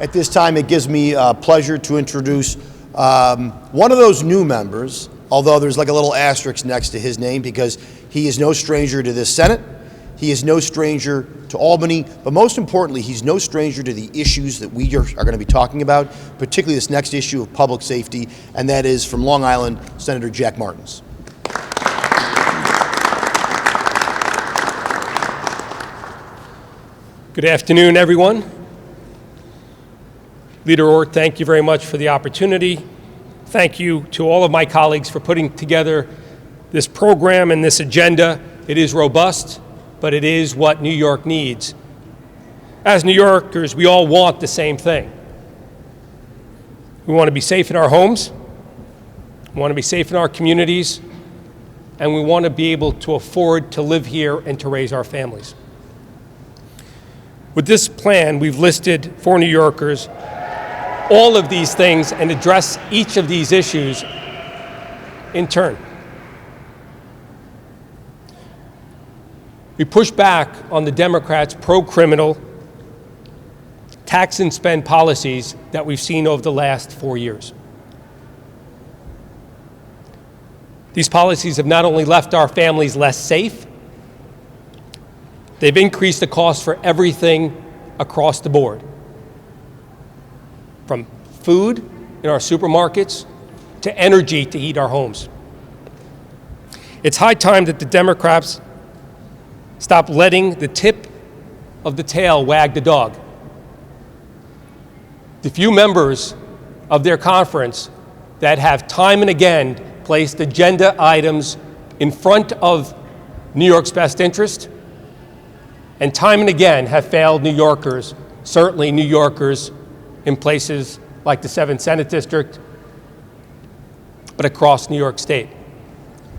At this time, it gives me pleasure to introduce one of those new members, although there's like a little asterisk next to his name because he is no stranger to this Senate. He is no stranger to Albany, but most importantly, he's no stranger to the issues that we are going to be talking about, particularly this next issue of public safety, and that is from Long Island, Senator Jack Martins. Good afternoon, everyone. Leader Ort, thank you very much for the opportunity. Thank you to all of my colleagues for putting together this program and this agenda. It is robust, but it is what New York needs. As New Yorkers, we all want the same thing. We want to be safe in our homes, we want to be safe in our communities, and we want to be able to afford to live here and to raise our families. With this plan, we've listed for New Yorkers all of these things and address each of these issues in turn. We push back on the Democrats' pro-criminal tax and spend policies that we've seen over the last 4 years. These policies have not only left our families less safe, they've increased the cost for everything across the board, from food in our supermarkets to energy to heat our homes. It's high time that the Democrats stop letting the tip of the tail wag the dog. The few members of their conference that have time and again placed agenda items in front of New York's best interest and time and again have failed New Yorkers, certainly New Yorkers in places like the 7th Senate District, but across New York State.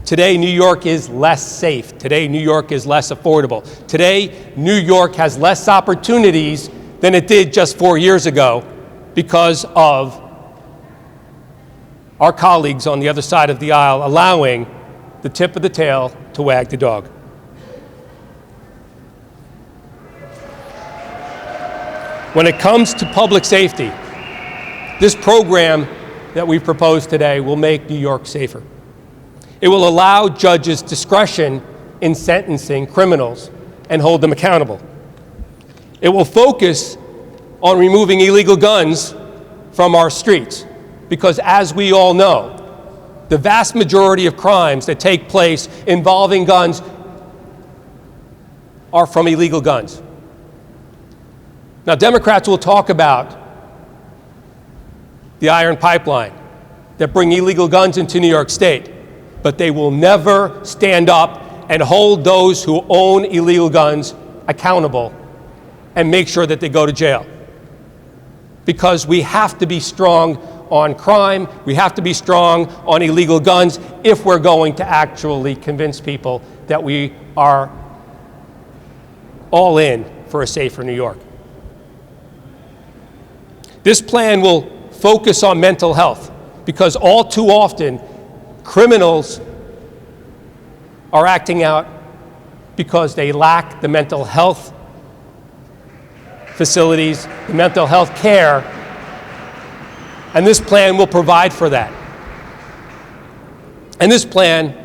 Today, New York is less safe. Today, New York is less affordable. Today, New York has less opportunities than it did just 4 years ago because of our colleagues on the other side of the aisle allowing the tip of the tail to wag the dog. When it comes to public safety, this program that we propose today will make New York safer. It will allow judges discretion in sentencing criminals and hold them accountable. It will focus on removing illegal guns from our streets, because as we all know, the vast majority of crimes that take place involving guns are from illegal guns. Now, Democrats will talk about the iron pipeline that bring illegal guns into New York State, but they will never stand up and hold those who own illegal guns accountable and make sure that they go to jail. Because we have to be strong on crime, we have to be strong on illegal guns if we're going to actually convince people that we are all in for a safer New York. This plan will focus on mental health because all too often criminals are acting out because they lack the mental health facilities, the mental health care, and this plan will provide for that. And this plan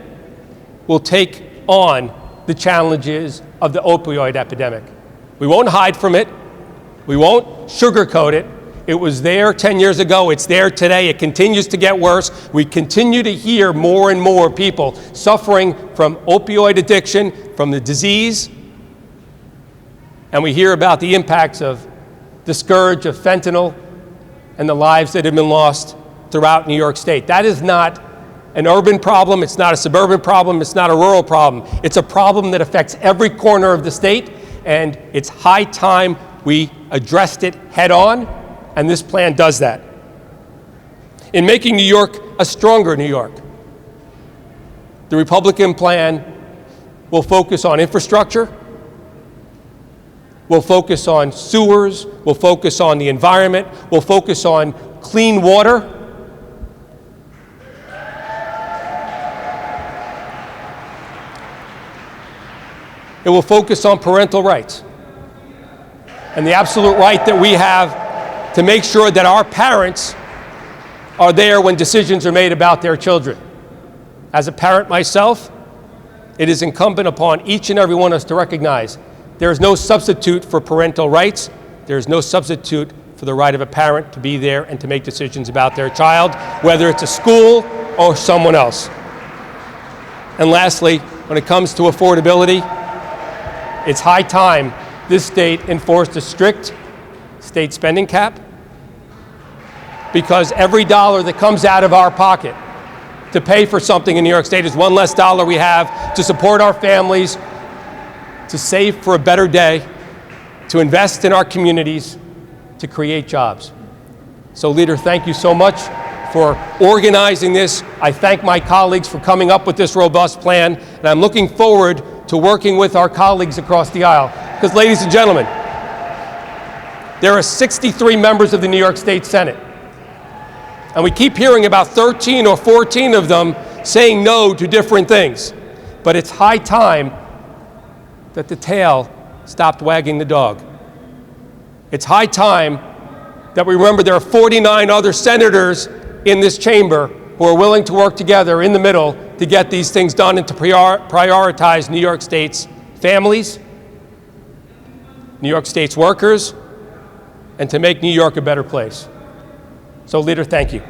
will take on the challenges of the opioid epidemic. We won't hide from it. We won't sugarcoat it. It was there 10 years ago. It's there today. It continues to get worse. We continue to hear more and more people suffering from opioid addiction, from the disease. And we hear about the impacts of the scourge of fentanyl and the lives that have been lost throughout New York State. That is not an urban problem. It's not a suburban problem. It's not a rural problem. It's a problem that affects every corner of the state, and it's high time we addressed it head on. And this plan does that. In making New York a stronger New York, the Republican plan will focus on infrastructure, will focus on sewers, will focus on the environment, will focus on clean water. It will focus on parental rights and the absolute right that we have to make sure that our parents are there when decisions are made about their children. As a parent myself, it is incumbent upon each and every one of us to recognize there is no substitute for parental rights. There is no substitute for the right of a parent to be there and to make decisions about their child, whether it's a school or someone else. And lastly, when it comes to affordability, it's high time this state enforced a strict state spending cap, because every dollar that comes out of our pocket to pay for something in New York State is one less dollar we have to support our families, to save for a better day, to invest in our communities, to create jobs. So, Leader, thank you so much for organizing this. I thank my colleagues for coming up with this robust plan, and I'm looking forward to working with our colleagues across the aisle. Because, ladies and gentlemen, there are 63 members of the New York State Senate. And we keep hearing about 13 or 14 of them saying no to different things. But it's high time that the tail stopped wagging the dog. It's high time that we remember there are 49 other senators in this chamber who are willing to work together in the middle to get these things done and to prioritize New York State's families, New York State's workers, and to make New York a better place. So, Leader, thank you.